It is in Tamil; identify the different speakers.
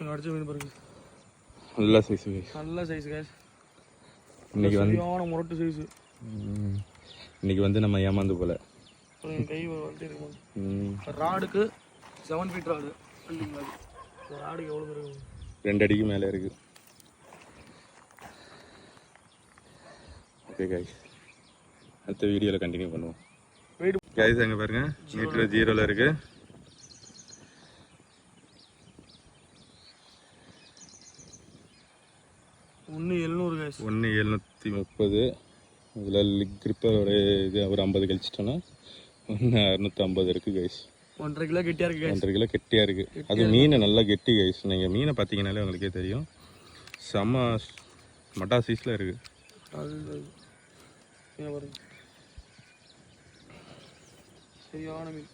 Speaker 1: அடிச்ச மீன் பாருங்க,
Speaker 2: நல்ல சைஸ் கைஸ்.
Speaker 1: நல்ல சைஸ் கைஸ்.
Speaker 2: இன்னைக்கு வந்து
Speaker 1: சரியான முரட்டு சைஸ்.
Speaker 2: இன்னைக்கு வந்து நம்ம ஏமாந்து போல.
Speaker 1: கை வந்து இருக்கு. ராடுக்கு 7 ஃபீட் ராடு. ராடுக்கு எவ்வளோ இருக்கு?
Speaker 2: 2 அடிக்கு மேலே இருக்கு. ஓகே கைஸ், அடுத்த வீடியோவில் கண்டினியூ பண்ணுவோம். கைஸ் அங்கே பாருங்க, மீட்டர் 0ல இருக்கு.
Speaker 1: ஒன்று
Speaker 2: 730. இதில் கிரிப்பரோட இது ஒரு 50 கழிச்சிட்டோன்னா 650 இருக்குது கைஸ்.
Speaker 1: 1.5 கிலோ கெட்டியாக இருக்குது.
Speaker 2: 1.5 கிலோ கெட்டியாக இருக்குது. அது மீன் நல்லா கெட்டி கைஸ். நீங்கள் மீனை பார்த்தீங்கன்னாலே உங்களுக்கே தெரியும், செம்ம மட்டா சைஸில் இருக்குது.
Speaker 1: அது சரியான மீன்.